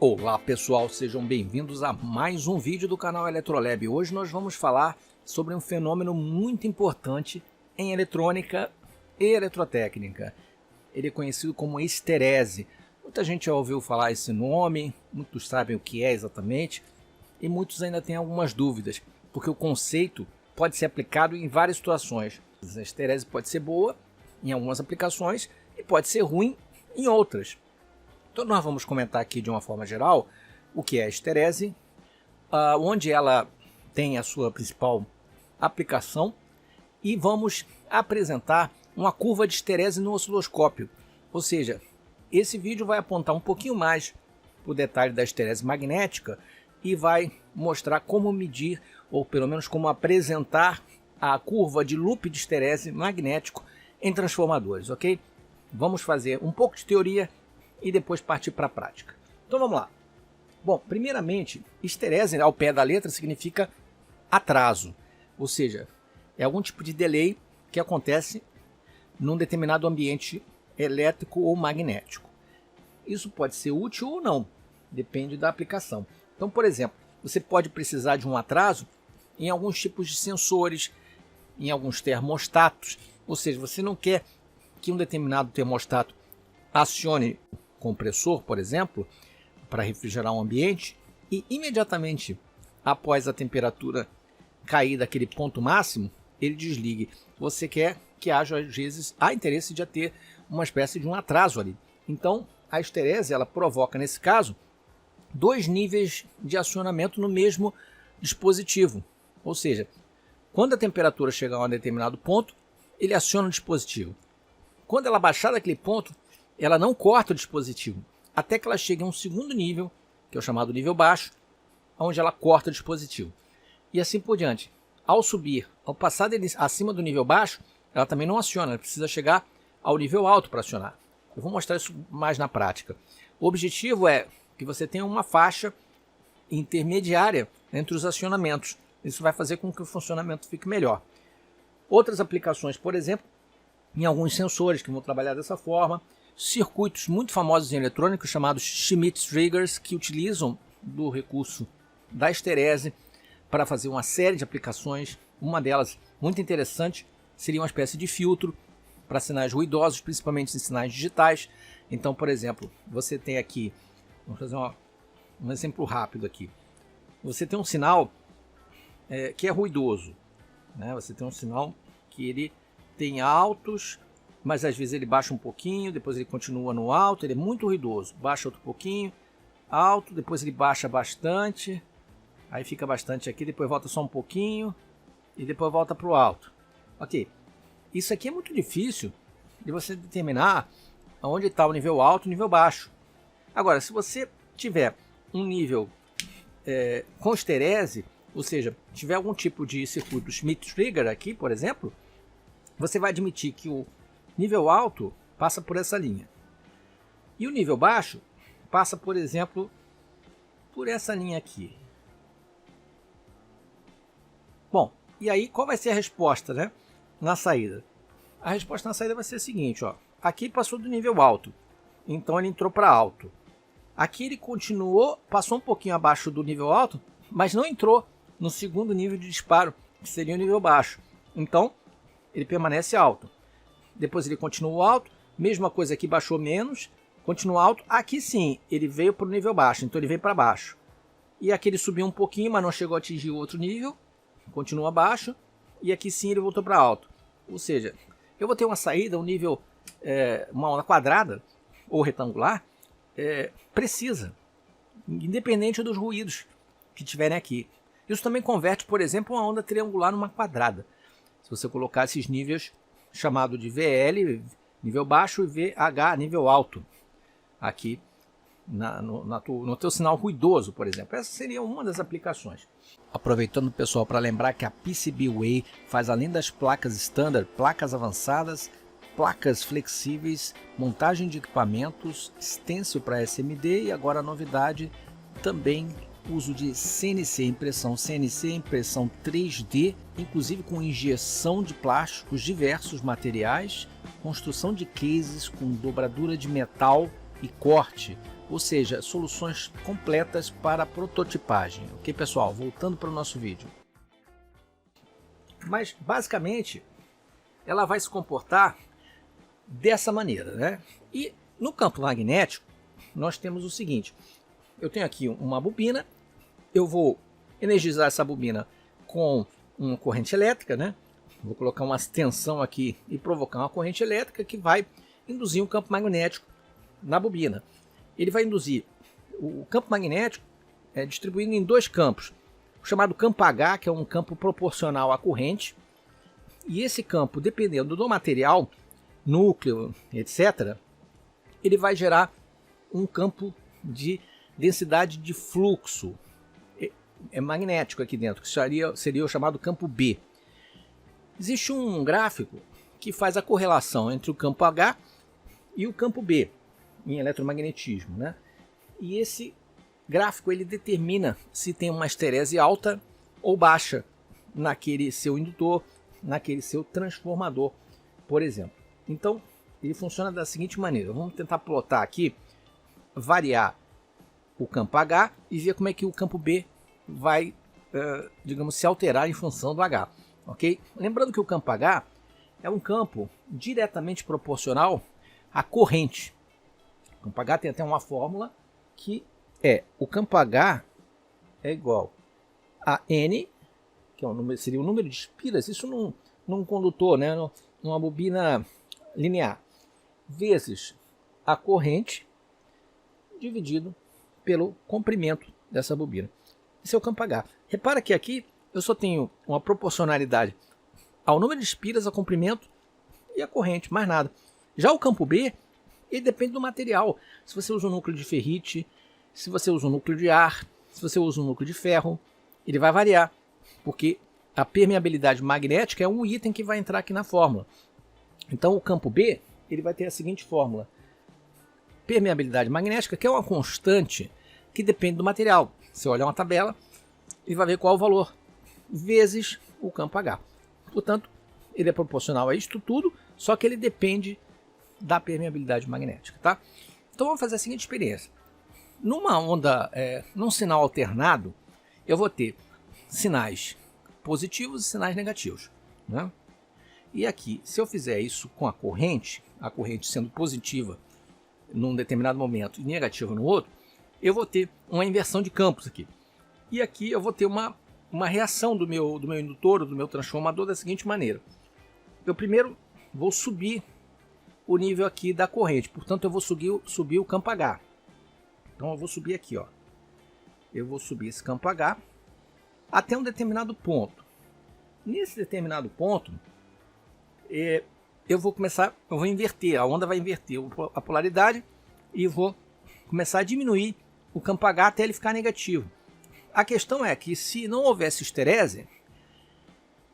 Olá pessoal, sejam bem-vindos a mais um vídeo do canal Eletrolab. Hoje nós vamos falar sobre um fenômeno muito importante em eletrônica e eletrotécnica. Ele é conhecido como esterese. Muita gente já ouviu falar esse nome, muitos sabem o que é exatamente e muitos ainda têm algumas dúvidas, porque o conceito pode ser aplicado em várias situações. A esterese pode ser boa em algumas aplicações e pode ser ruim em outras. Então nós vamos comentar aqui de uma forma geral o que é a esterese, onde ela tem a sua principal aplicação e vamos apresentar uma curva de esterese no osciloscópio. Ou seja, esse vídeo vai apontar um pouquinho mais para o detalhe da esterese magnética e vai mostrar como medir, ou pelo menos como apresentar a curva de loop de esterese magnético em transformadores, ok? Vamos fazer um pouco de teoria e depois partir para a prática. Então vamos lá. Bom, primeiramente, esterese ao pé da letra significa atraso, ou seja, é algum tipo de delay que acontece num determinado ambiente elétrico ou magnético. Isso pode ser útil ou não, depende da aplicação. Então, por exemplo, você pode precisar de um atraso em alguns tipos de sensores, em alguns termostatos, ou seja, você não quer que um determinado termostato acione compressor, por exemplo, para refrigerar um ambiente e imediatamente após a temperatura cair daquele ponto máximo, ele desligue. Você quer que haja, às vezes, há interesse de ter uma espécie de um atraso ali. Então, a esterese, ela provoca, nesse caso, dois níveis de acionamento no mesmo dispositivo. Ou seja, quando a temperatura chegar a um determinado ponto, ele aciona o dispositivo. Quando ela baixar daquele ponto, ela não corta o dispositivo, até que ela chegue a um segundo nível, que é o chamado nível baixo, onde ela corta o dispositivo. E assim por diante. Ao subir, ao passar dele acima do nível baixo, ela também não aciona, ela precisa chegar ao nível alto para acionar. Eu vou mostrar isso mais na prática. O objetivo é que você tenha uma faixa intermediária entre os acionamentos. Isso vai fazer com que o funcionamento fique melhor. Outras aplicações, por exemplo, em alguns sensores que vão trabalhar dessa forma, circuitos muito famosos em eletrônica chamados Schmitt triggers, que utilizam do recurso da esterese para fazer uma série de aplicações. Uma delas, muito interessante, seria uma espécie de filtro para sinais ruidosos, principalmente em sinais digitais. Então, por exemplo, você tem aqui, vamos fazer um exemplo rápido aqui. Você tem um sinal que é ruidoso, né? Você tem um sinal que ele tem altos, mas às vezes ele baixa um pouquinho, depois ele continua no alto, ele é muito ruidoso, baixa outro pouquinho, alto, depois ele baixa bastante, aí fica bastante aqui, depois volta só um pouquinho, e depois volta para o alto. Ok, isso aqui é muito difícil de você determinar onde está o nível alto e o nível baixo. Agora, se você tiver um nível com esterese, ou seja, tiver algum tipo de circuito Schmitt trigger aqui, por exemplo, você vai admitir que o nível alto passa por essa linha. E o nível baixo passa, por exemplo, por essa linha aqui. Bom, e aí qual vai ser a resposta, né, na saída? A resposta na saída vai ser a seguinte, ó. Aqui passou do nível alto, então ele entrou para alto. Aqui ele continuou, passou um pouquinho abaixo do nível alto, mas não entrou no segundo nível de disparo, que seria o nível baixo. Então, ele permanece alto. Depois ele continua alto, mesma coisa aqui, baixou menos, continua alto. Aqui sim, ele veio para o nível baixo, então ele veio para baixo. E aqui ele subiu um pouquinho, mas não chegou a atingir outro nível, continua baixo. E aqui sim ele voltou para alto. Ou seja, eu vou ter uma saída, um nível, uma onda quadrada ou retangular, precisa, independente dos ruídos que tiverem aqui. Isso também converte, por exemplo, uma onda triangular numa quadrada. Se você colocar esses níveis chamado de VL, nível baixo, e VH, nível alto, aqui no teu sinal ruidoso, por exemplo. Essa seria uma das aplicações. Aproveitando, pessoal, para lembrar que a PCBWay faz, além das placas standard, placas avançadas, placas flexíveis, montagem de equipamentos, stencil para SMD e agora a novidade também uso de CNC, impressão CNC, impressão 3D, inclusive com injeção de plásticos, diversos materiais, construção de cases com dobradura de metal e corte ou seja, soluções completas para prototipagem. Ok, pessoal? Voltando para o nosso vídeo. Mas, basicamente, ela vai se comportar dessa maneira, né? E no campo magnético, nós temos o seguinte. Eu tenho aqui uma bobina, eu vou energizar essa bobina com uma corrente elétrica, né? Vou colocar uma tensão aqui e provocar uma corrente elétrica que vai induzir um campo magnético na bobina. Ele vai induzir o campo magnético distribuído em dois campos. O chamado campo H, que é um campo proporcional à corrente. E esse campo, dependendo do material, núcleo, etc., ele vai gerar um campo de densidade de fluxo magnético aqui dentro, que seria o chamado campo B. Existe um gráfico que faz a correlação entre o campo H e o campo B em eletromagnetismo, né? E esse gráfico ele determina se tem uma esterese alta ou baixa naquele seu indutor, naquele seu transformador, por exemplo. Então, ele funciona da seguinte maneira. Vamos tentar plotar aqui, variar o campo H e ver como é que o campo B vai, digamos, se alterar em função do H. Ok? Lembrando que o campo H é um campo diretamente proporcional à corrente. O campo H tem até uma fórmula que o campo H é igual a N, que é seria o número de espiras, isso num condutor, né, numa bobina linear, vezes a corrente dividido pelo comprimento dessa bobina. Esse é o campo H. Repara que aqui eu só tenho uma proporcionalidade ao número de espiras, ao comprimento e à corrente, mais nada. Já o campo B, ele depende do material. Se você usa um núcleo de ferrite, se você usa um núcleo de ar, se você usa um núcleo de ferro, ele vai variar, porque a permeabilidade magnética é um item que vai entrar aqui na fórmula. Então o campo B, ele vai ter a seguinte fórmula. Permeabilidade magnética, que é uma constante que depende do material. Você olha uma tabela e vai ver qual o valor, vezes o campo H. Portanto, ele é proporcional a isto tudo, só que ele depende da permeabilidade magnética, tá? Então vamos fazer a seguinte experiência. Numa onda, num sinal alternado, eu vou ter sinais positivos e sinais negativos, né? E aqui, se eu fizer isso com a corrente sendo positiva num determinado momento e negativa no outro, eu vou ter uma inversão de campos aqui. E aqui eu vou ter uma reação do meu indutor, do meu transformador da seguinte maneira. Eu primeiro vou subir o nível aqui da corrente, portanto eu vou subir o campo H. Então eu vou subir aqui, ó. Eu vou subir esse campo H até um determinado ponto. Nesse determinado ponto, eu vou inverter, a onda vai inverter a polaridade e vou começar a diminuir o campo H até ele ficar negativo. A questão é que se não houvesse esterese,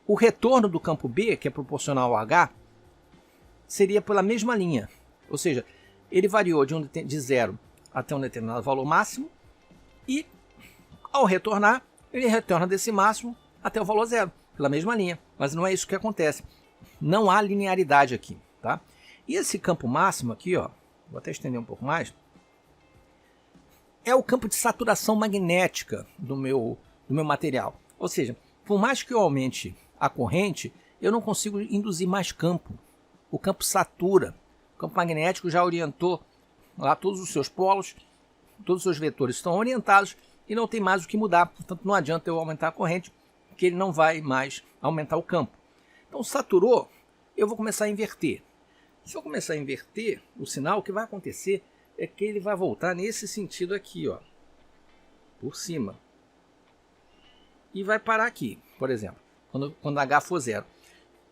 o retorno do campo B, que é proporcional ao H, seria pela mesma linha. Ou seja, ele variou de 0 até um determinado valor máximo e, ao retornar, ele retorna desse máximo até o valor zero, pela mesma linha. Mas não é isso que acontece. Não há linearidade aqui, tá? E esse campo máximo aqui, ó, vou até estender um pouco mais, é o campo de saturação magnética do meu material. Ou seja, por mais que eu aumente a corrente, eu não consigo induzir mais campo. O campo satura. O campo magnético já orientou lá todos os seus polos, todos os seus vetores estão orientados e não tem mais o que mudar. Portanto, não adianta eu aumentar a corrente, porque ele não vai mais aumentar o campo. Então, saturou, eu vou começar a inverter. Se eu começar a inverter o sinal, o que vai acontecer é que ele vai voltar nesse sentido aqui, ó, por cima. E vai parar aqui, por exemplo, quando H for zero.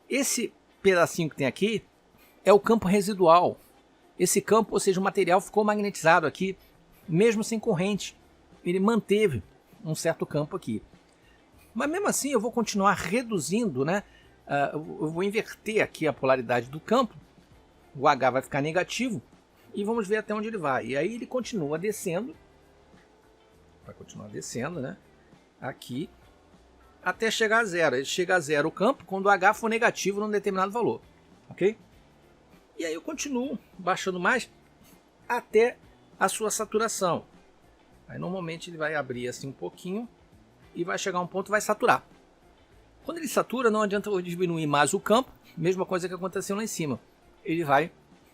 Esse pedacinho que tem aqui é o campo residual. Esse campo, ou seja, o material ficou magnetizado aqui, mesmo sem corrente. Ele manteve um certo campo aqui. Mas mesmo assim eu vou continuar reduzindo, né? Eu vou inverter aqui a polaridade do campo. O H vai ficar negativo. E vamos ver até onde ele vai. E aí ele continua descendo. Vai continuar descendo, né? Aqui. Até chegar a zero. Ele chega a zero o campo quando o H for negativo num determinado valor. Ok? E aí eu continuo baixando mais até a sua saturação. Aí normalmente ele vai abrir assim um pouquinho e vai chegar a um ponto e vai saturar. Quando ele satura, não adianta eu diminuir mais o campo, mesma coisa que aconteceu lá em cima. Ele vai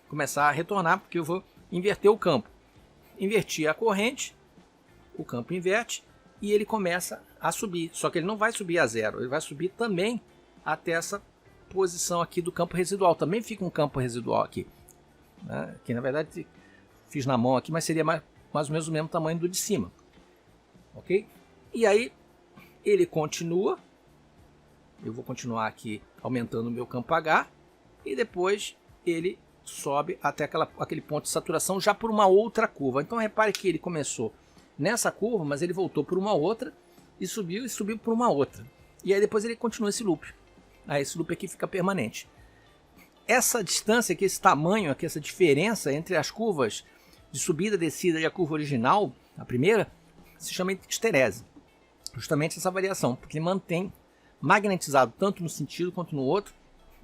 começar a retornar porque eu vou inverter o campo. Invertir a corrente, o campo inverte e ele começa a subir. Só que ele não vai subir a zero, ele vai subir também até essa posição aqui do campo residual. Também fica um campo residual aqui, né? Que na verdade fiz na mão aqui, mas seria mais ou menos o mesmo tamanho do de cima. Ok? E aí ele continua. Eu vou continuar aqui aumentando o meu campo H. E depois ele sobe até aquele ponto de saturação já por uma outra curva. Então repare que ele começou nessa curva, mas ele voltou por uma outra e subiu por uma outra. E aí depois ele continua esse loop. Aí esse loop aqui fica permanente. Essa distância aqui, esse tamanho aqui, essa diferença entre as curvas de subida e descida e a curva original, a primeira, se chama histerese. Justamente essa variação, porque mantém magnetizado tanto no sentido quanto no outro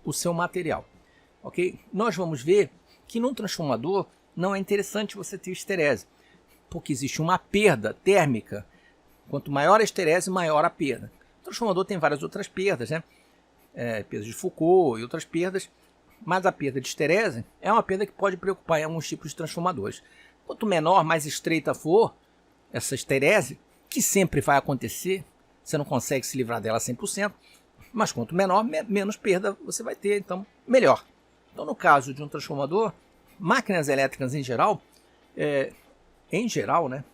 o seu material. Ok? Nós vamos ver que num transformador não é interessante você ter histerese, porque existe uma perda térmica. Quanto maior a histerese, maior a perda. O transformador tem várias outras perdas, né? Perda de Foucault e outras perdas, mas a perda de histerese é uma perda que pode preocupar em alguns tipos de transformadores. Quanto menor, mais estreita for essa histerese, que sempre vai acontecer, você não consegue se livrar dela 100%, mas quanto menor, menos perda você vai ter, então melhor. Então no caso de um transformador, máquinas elétricas em geral, né,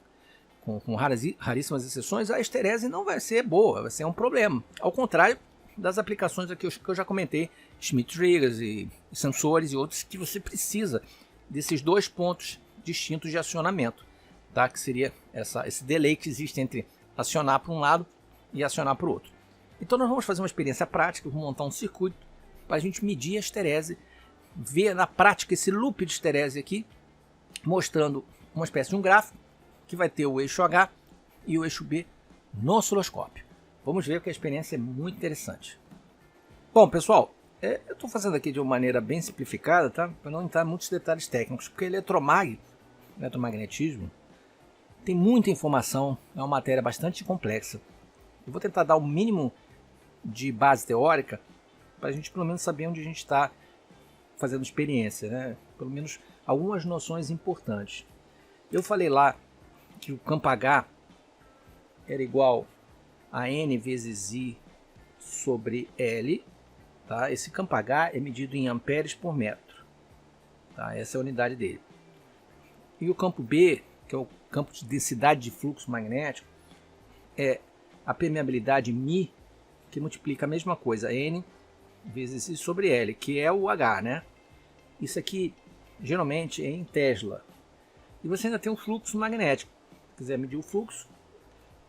com raríssimas exceções, a histerese não vai ser boa, vai ser um problema. Ao contrário das aplicações aqui que eu já comentei, Schmitt triggers e sensores e outros, que você precisa desses dois pontos distintos de acionamento, tá? Que seria esse delay que existe entre acionar para um lado e acionar para o outro. Então nós vamos fazer uma experiência prática, vou montar um circuito para a gente medir a histerese, ver na prática esse loop de histerese aqui, mostrando uma espécie de um gráfico que vai ter o eixo H e o eixo B no osciloscópio. Vamos ver que a experiência é muito interessante. Bom, pessoal, eu estou fazendo aqui de uma maneira bem simplificada, tá? Para não entrar em muitos detalhes técnicos, porque eletromagnetismo, tem muita informação, é uma matéria bastante complexa. Eu vou tentar dar o mínimo de base teórica para a gente pelo menos saber onde a gente está fazendo experiência, né? Pelo menos algumas noções importantes. Eu falei lá que o campo H era igual a N vezes I sobre L. Tá? Esse campo H é medido em amperes por metro. Tá? Essa é a unidade dele. E o campo B, que é o campo de densidade de fluxo magnético, é a permeabilidade μ, que multiplica a mesma coisa, N vezes I sobre L, que é o H, né? Isso aqui geralmente é em Tesla. E você ainda tem um fluxo magnético. Se quiser medir o fluxo,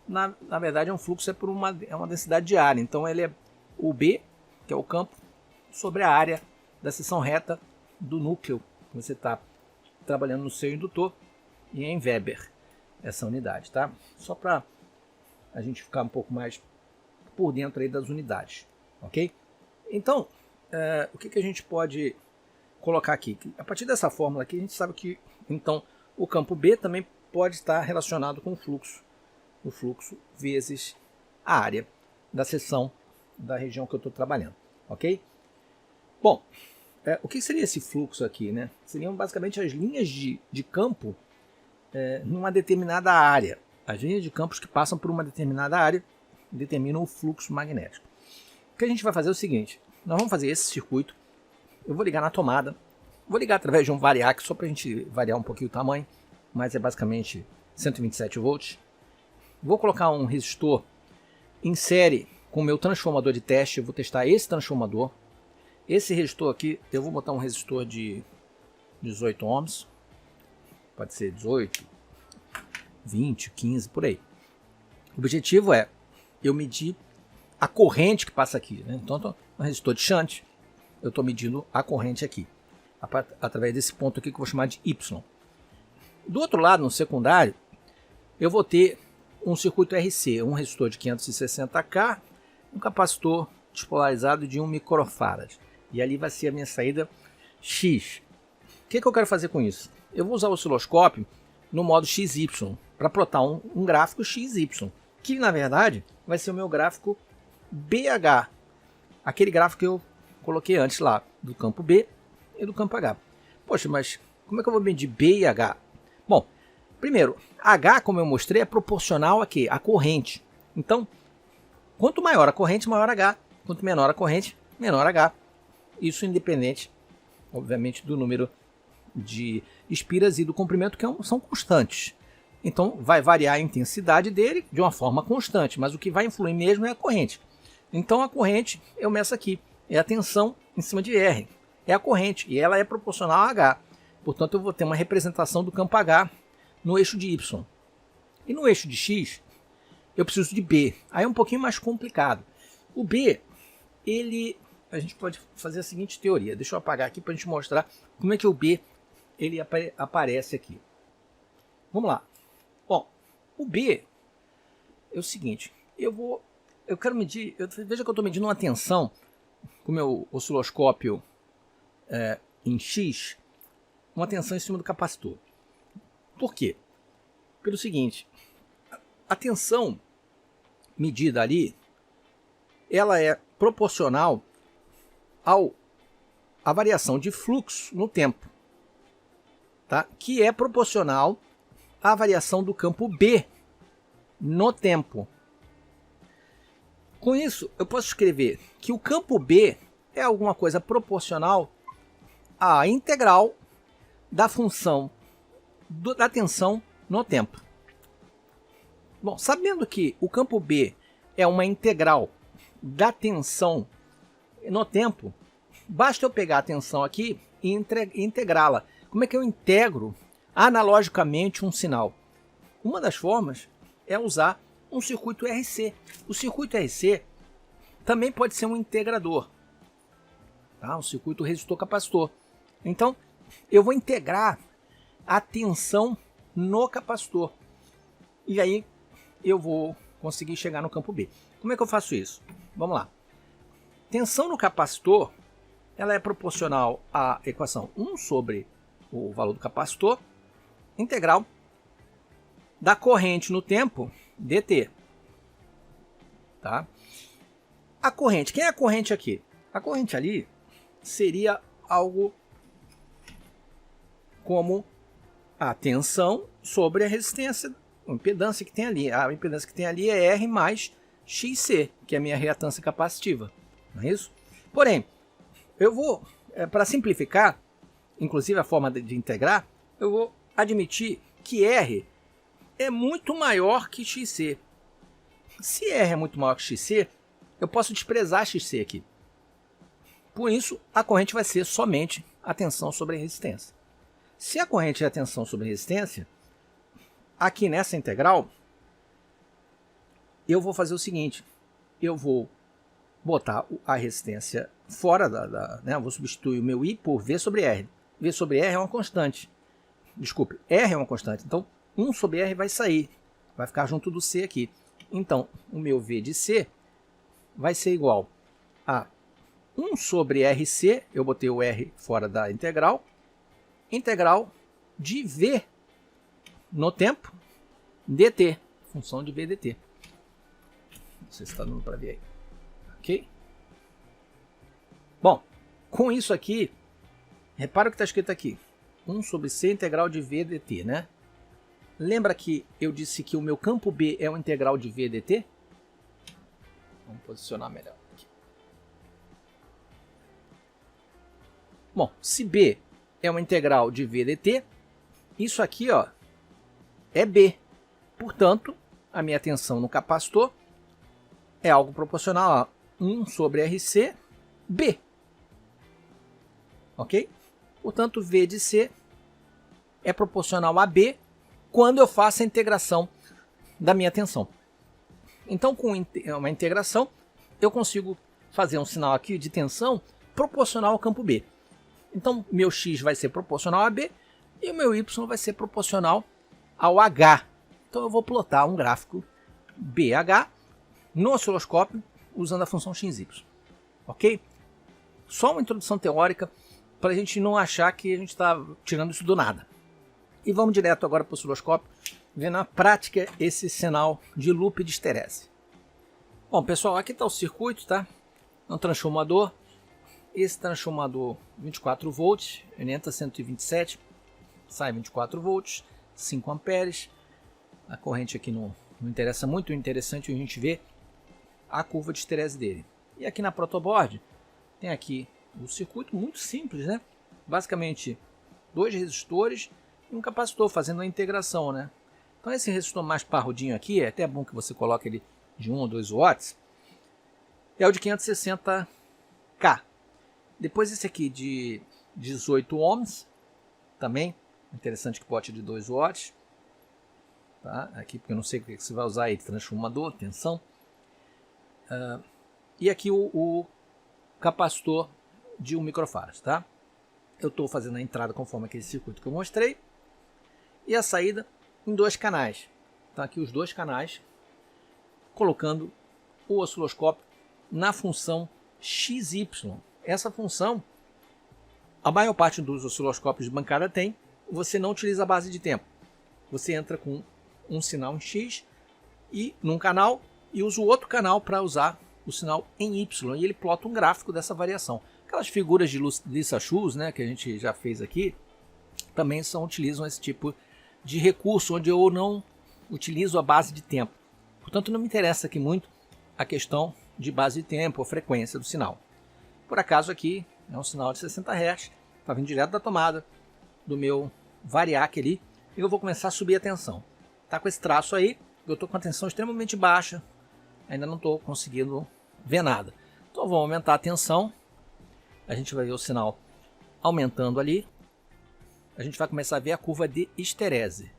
na verdade é um fluxo é uma densidade de área. Então ele é o B, que é o campo, sobre a área da seção reta do núcleo que você está trabalhando no seu indutor, e é em Weber essa unidade, tá? Só para a gente ficar um pouco mais por dentro aí das unidades, ok? Então, o que a gente pode colocar aqui? A partir dessa fórmula aqui, a gente sabe que então o campo B também pode estar relacionado com o fluxo vezes a área da seção da região que eu estou trabalhando, ok? Bom, o que seria esse fluxo aqui, né? Seriam basicamente as linhas de campo numa determinada área. As linhas de campos que passam por uma determinada área determinam o fluxo magnético. O que a gente vai fazer é o seguinte: nós vamos fazer esse circuito. Eu vou ligar na tomada, vou ligar através de um variac só para a gente variar um pouquinho o tamanho, mas é basicamente 127 volts. Vou colocar um resistor em série com o meu transformador de teste. Eu vou testar esse transformador. Esse resistor aqui, eu vou botar um resistor de 18 ohms. Pode ser 18, 20, 15, por aí. O objetivo é eu medir a corrente que passa aqui, né? Então, um resistor de shunt, eu estou medindo a corrente aqui, através desse ponto aqui que eu vou chamar de Y. Do outro lado, no secundário, eu vou ter um circuito RC, um resistor de 560K, um capacitor despolarizado de 1 microfarad. E ali vai ser a minha saída X. O que eu quero fazer com isso? Eu vou usar o osciloscópio no modo XY, para plotar um gráfico XY, que na verdade vai ser o meu gráfico BH, aquele gráfico que eu coloquei antes lá, do campo B e do campo H. Poxa, mas como é que eu vou medir B e H? Bom, primeiro, H, como eu mostrei, é proporcional a quê? A corrente. Então, quanto maior a corrente, maior H. Quanto menor a corrente, menor H. Isso independente, obviamente, do número de espiras e do comprimento, que são constantes. Então, vai variar a intensidade dele de uma forma constante, mas o que vai influir mesmo é a corrente. Então, a corrente, eu meço aqui, é a tensão em cima de R. É a corrente, e ela é proporcional a H. Portanto, eu vou ter uma representação do campo H no eixo de Y. E no eixo de X, eu preciso de B. Aí é um pouquinho mais complicado. O B, a gente pode fazer a seguinte teoria. Deixa eu apagar aqui para a gente mostrar como é que o B ele aparece aqui. Vamos lá. Bom, o B é o seguinte. Eu quero medir, veja que eu estou medindo uma tensão com o meu osciloscópio em X, uma tensão em cima do capacitor. Por quê? Pelo seguinte, a tensão medida ali, ela é proporcional à variação de fluxo no tempo, tá? Que é proporcional à variação do campo B no tempo. Com isso, eu posso escrever que o campo B é alguma coisa proporcional à integral da função da tensão no tempo. Bom, sabendo que o campo B é uma integral da tensão no tempo, basta eu pegar a tensão aqui e integrá-la. Como é que eu integro analogicamente um sinal? Uma das formas é usar um circuito RC. O circuito RC também pode ser um integrador, tá? Um circuito resistor-capacitor. Então, eu vou integrar a tensão no capacitor. E aí, eu vou conseguir chegar no campo B. Como é que eu faço isso? Vamos lá. Tensão no capacitor, ela é proporcional à equação 1 sobre o valor do capacitor, integral da corrente no tempo, dt. Tá? A corrente, quem é a corrente aqui? A corrente ali seria algo como a tensão sobre a resistência, a impedância que tem ali. A impedância que tem ali é R mais XC, que é a minha reatância capacitiva. Não é isso? Porém, eu vou, para simplificar, inclusive a forma de integrar, eu vou admitir que R é muito maior que XC. Se R é muito maior que XC, eu posso desprezar XC aqui. Por isso, a corrente vai ser somente a tensão sobre a resistência. Se a corrente é a tensão sobre a resistência, aqui nessa integral, eu vou fazer o seguinte. Eu vou botar a resistência fora né? Eu vou substituir o meu I por V sobre R. V sobre R é uma constante. Desculpe, R é uma constante. Então, 1 sobre R vai sair. Vai ficar junto do C aqui. Então, o meu V de C vai ser igual a 1 sobre RC. Eu botei o R fora da integral. Integral de V no tempo dt. Função de V dt. Não sei se está dando para ver aí. Ok? Bom, com isso aqui, repara o que está escrito aqui. 1 sobre C integral de V dt, né? Lembra que eu disse que o meu campo B é o integral de V dt? Vamos posicionar melhor aqui. Bom, se B é uma integral de V dt, isso aqui ó, é B. Portanto, a minha tensão no capacitor é algo proporcional a 1 sobre RC B. Ok? Portanto, V de C é proporcional a B quando eu faço a integração da minha tensão. Então, com uma integração, eu consigo fazer um sinal aqui de tensão proporcional ao campo B. Então, meu X vai ser proporcional a B e o meu Y vai ser proporcional ao H. Então, eu vou plotar um gráfico BH no osciloscópio usando a função XY. Ok? Só uma introdução teórica para a gente não achar que a gente está tirando isso do nada. E vamos direto agora para o osciloscópio, ver na prática esse sinal de loop de esterese. Bom, pessoal, aqui está o circuito, tá? É um transformador. Esse transformador 24 volts, ele entra 127, sai 24 volts, 5 amperes. A corrente aqui não interessa muito, o interessante é a gente ver a curva de esterese dele. E aqui na protoboard tem aqui o circuito muito simples, né? Basicamente 2 resistores e um capacitor fazendo a integração, né? Então esse resistor mais parrudinho aqui, é até bom que você coloque ele de 1 ou 2 watts, é o de 560K. Depois esse aqui de 18 ohms, também interessante que bote de 2 watts. Tá? Aqui porque eu não sei o que você vai usar aí, transformador, tensão. E aqui o capacitor de 1 microfarad, tá? Eu estou fazendo a entrada conforme aquele circuito que eu mostrei. E a saída em 2 canais. Tá aqui os 2 canais, colocando o osciloscópio na função XY. Essa função, a maior parte dos osciloscópios de bancada tem, você não utiliza a base de tempo. Você entra com um sinal em X e num canal e usa o outro canal para usar o sinal em Y. E ele plota um gráfico dessa variação. Aquelas figuras de Lissachus, né, que a gente já fez aqui, também utilizam esse tipo de recurso, onde eu não utilizo a base de tempo. Portanto, não me interessa aqui muito a questão de base de tempo, a frequência do sinal. Por acaso aqui é um sinal de 60 Hz, está vindo direto da tomada do meu variac ali, e eu vou começar a subir a tensão. Está com esse traço aí, eu estou com a tensão extremamente baixa, ainda não estou conseguindo ver nada. Então vou aumentar a tensão, a gente vai ver o sinal aumentando ali, a gente vai começar a ver a curva de esterese.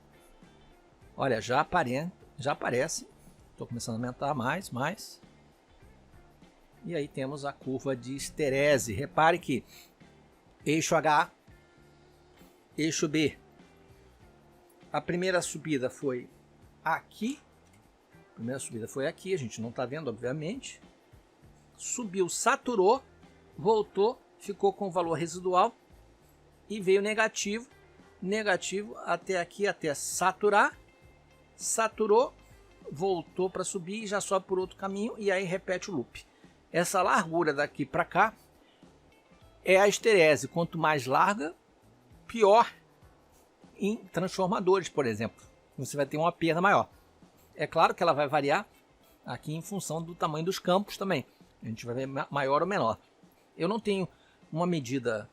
Olha, já aparece, estou começando a aumentar mais. E aí temos a curva de esterese. Repare que eixo H, eixo B. A primeira subida foi aqui. A gente não está vendo, obviamente. Subiu, saturou, voltou, ficou com o valor residual e veio negativo. Negativo até aqui, até saturar. Saturou, voltou para subir e já sobe por outro caminho e aí repete o loop. Essa largura daqui para cá é a esterese. Quanto mais larga, pior em transformadores, por exemplo. Você vai ter uma perda maior. É claro que ela vai variar aqui em função do tamanho dos campos também. A gente vai ver maior ou menor. Eu não tenho uma medida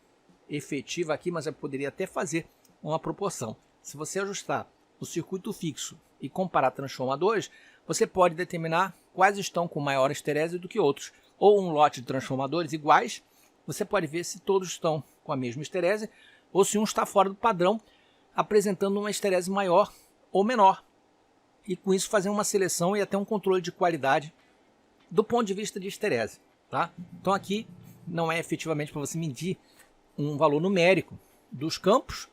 efetiva aqui, mas eu poderia até fazer uma proporção. Se você ajustar o circuito fixo e comparar transformadores, você pode determinar quais estão com maior esterese do que outros. Ou um lote de transformadores iguais, você pode ver se todos estão com a mesma esterese ou se um está fora do padrão, apresentando uma esterese maior ou menor. E com isso fazer uma seleção e até um controle de qualidade do ponto de vista de esterese. Tá? Então aqui não é efetivamente para você medir um valor numérico dos campos,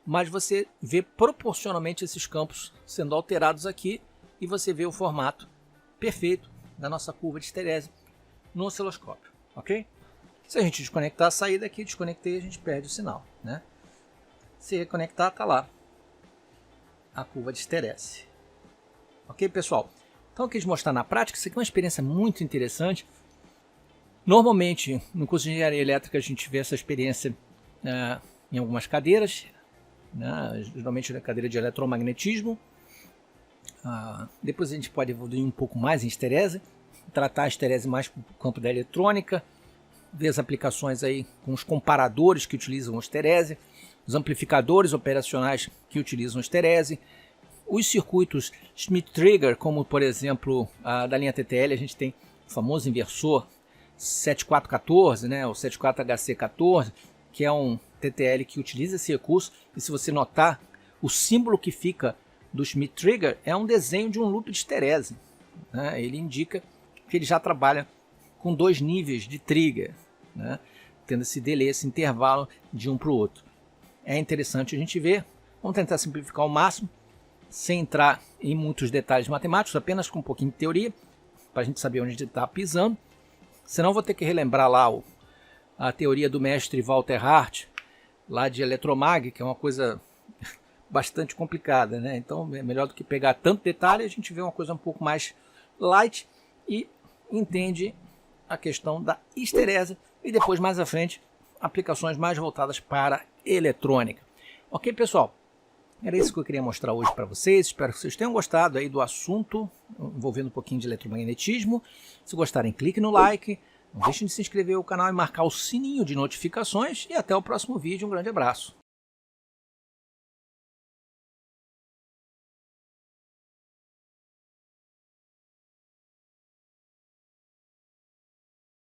mas você vê proporcionalmente esses campos sendo alterados aqui e você vê o formato perfeito da nossa curva de esterese no osciloscópio, ok? Se a gente desconectar a saída aqui, desconectei, a gente perde o sinal, né? Se reconectar, tá lá a curva de esterese. Ok, pessoal? Então eu quis mostrar na prática, isso aqui é uma experiência muito interessante. Normalmente, no curso de engenharia elétrica, a gente vê essa experiência em algumas cadeiras, né? Geralmente na cadeira de eletromagnetismo. Depois a gente pode evoluir um pouco mais em esterese, tratar a esterese mais para o campo da eletrônica, ver as aplicações aí com os comparadores que utilizam esterese, os amplificadores operacionais que utilizam esterese, os circuitos Schmitt-Trigger, como por exemplo da linha TTL, a gente tem o famoso inversor 7414, né, o 74HC14, que é um TTL que utiliza esse recurso, e se você notar, o símbolo que fica do Schmitt-Trigger é um desenho de um loop de esterese, né? Ele indica que ele já trabalha com 2 níveis de trigger, né? Tendo esse delay, esse intervalo de um para o outro. É interessante a gente ver. Vamos tentar simplificar ao máximo, sem entrar em muitos detalhes matemáticos, apenas com um pouquinho de teoria, para a gente saber onde a gente está pisando. Senão vou ter que relembrar lá a teoria do mestre Walter Hart, lá de eletromag, que é uma coisa bastante complicada, né? Então é melhor do que pegar tanto detalhe, a gente vê uma coisa um pouco mais light e entende a questão da histerese e depois mais à frente aplicações mais voltadas para eletrônica. Ok, pessoal? Era isso que eu queria mostrar hoje para vocês. Espero que vocês tenham gostado aí do assunto envolvendo um pouquinho de eletromagnetismo. Se gostarem, clique no like. Não deixem de se inscrever no canal e marcar o sininho de notificações. E até o próximo vídeo. Um grande abraço.